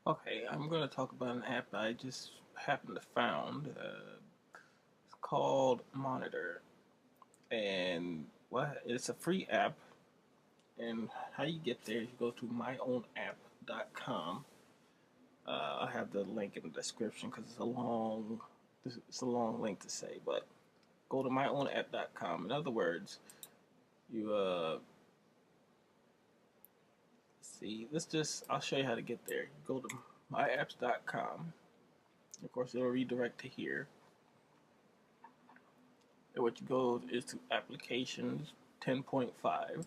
Okay, I'm going to talk about an app I just happened to found. It's called Monitor, and what it's a free app. And how you get there? You go to myownApp.com. I have the link in the description because it's a long link to say. But go to myownApp.com. In other words, you see. I'll show you how to get there. You go to myapps.com. Of course, it'll redirect to here. And what you go is to applications 10.5.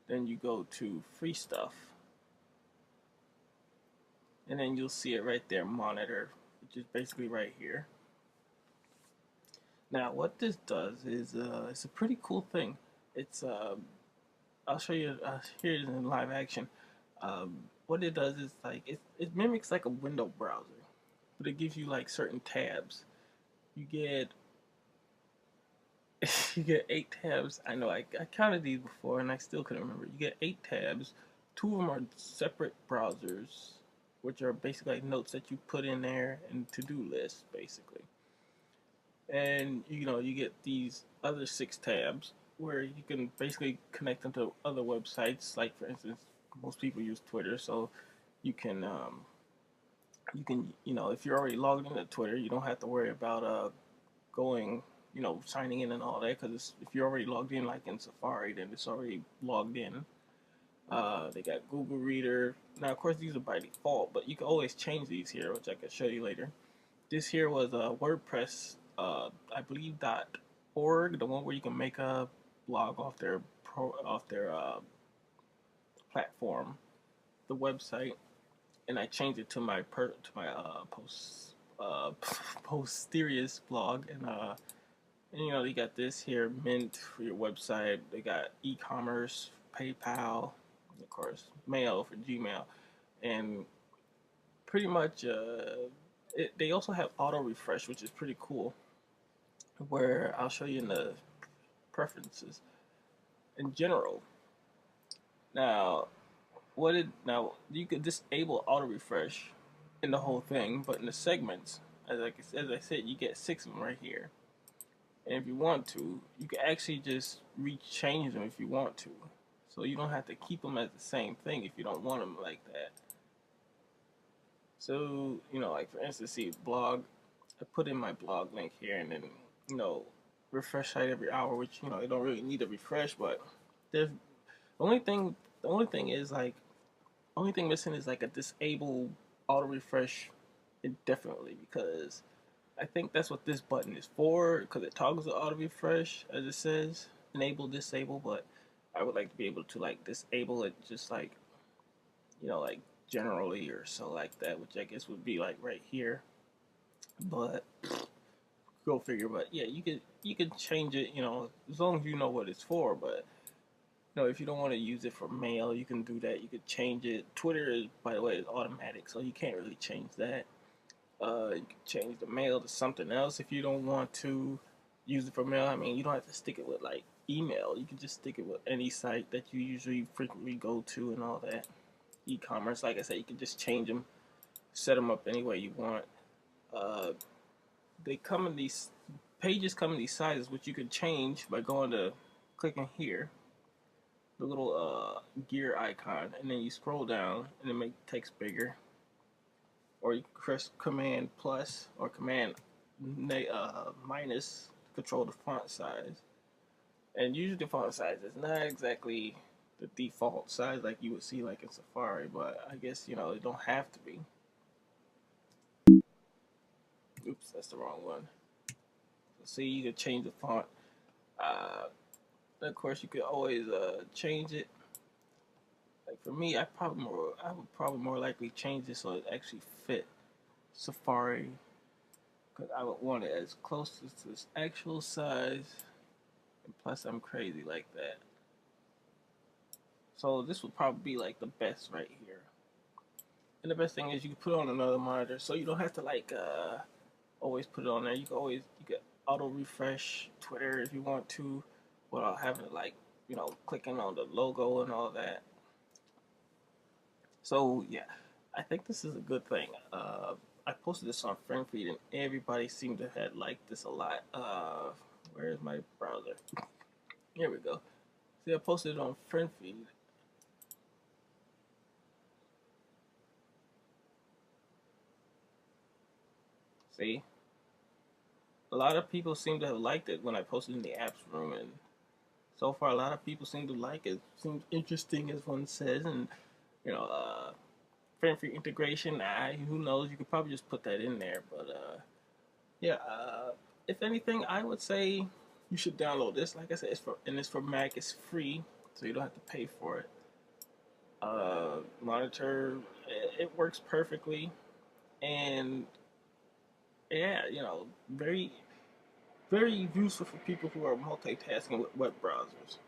Then you go to free stuff. And then you'll see it right there, monitor, which is basically right here. Now, what this does is it's a pretty cool thing. It's I'll show you here it is in live action. What it does is like it mimics like a window browser, but it gives you like certain tabs. You get you get 8 tabs. I know I counted these before and I still couldn't remember. You get 8 tabs. Two of them are separate browsers, which are basically like notes that you put in there and to-do lists, basically. And you get these other 6 tabs where you can basically connect them to other websites. Like for instance, most people use Twitter, so you can if you're already logged into Twitter, you don't have to worry about going, signing in and all that, because if you're already logged in, like in Safari, then it's already logged in. They got Google Reader. Now, of course, these are by default, but you can always change these here, which I can show you later. This here was WordPress, I believe .org, the one where you can make a blog off their platform, the website, and I changed it to my posterius blog, and they got this here, Mint for your website. They got e-commerce, PayPal, of course, mail for Gmail, and pretty much they also have auto refresh, which is pretty cool. Where I'll show you in the preferences in general. Now, now you could disable auto refresh in the whole thing, but in the segments, as I said, you get 6 of them right here. And if you want to, you can actually just rechange them if you want to. So you don't have to keep them as the same thing if you don't want them like that. So, like for instance, see blog, I put in my blog link here and then, refresh site every hour, which, it don't really need a refresh, but there's the only thing is like, only thing missing is like a disable auto refresh indefinitely, because I think that's what this button is for, because it toggles the auto refresh as it says enable disable, but I would like to be able to like disable it just like like generally or so like that, which I guess would be like right here. But go figure. But yeah, you could change it, as long as you know what it's for. But if you don't want to use it for mail, you can do that. You could change it. Twitter is, by the way, is automatic, so you can't really change that. You can change the mail to something else if you don't want to use it for mail. I mean, you don't have to stick it with like email. You can just stick it with any site that you usually frequently go to and all that. E-commerce, like I said, you can just change them, set them up any way you want. Uh, they come in these pages come in these sizes, which you can change by going to clicking here, the little gear icon, and then you scroll down and it make text bigger, or you press Command plus or Command minus to control the font size. And usually the font size is not exactly the default size like you would see like in Safari, but I guess it don't have to be. Oops, that's the wrong one. So see, you can change the font. Uh, of course, you could always change it. Like for me, I would probably more likely change this so it actually fit Safari, because I would want it as close to its actual size. And plus, I'm crazy like that. So this would probably be like the best right here. And the best thing is you can put it on another monitor, so you don't have to like always put it on there. You can auto refresh Twitter if you want to, without having to like clicking on the logo and all that. So yeah, I think this is a good thing. I posted this on friend feed and everybody seemed to have liked this a lot. Where is my browser? Here we go. See, I posted it on friend feed. See, a lot of people seem to have liked it when I posted in the apps room, and so far a lot of people seem to like it. Seems interesting, as one says, and you know, friend feed integration. Who knows? You could probably just put that in there, but yeah. If anything, I would say you should download this. Like I said, it's for Mac. It's free, so you don't have to pay for it. Monitor, it works perfectly, and yeah, very very useful for people who are multitasking with web browsers.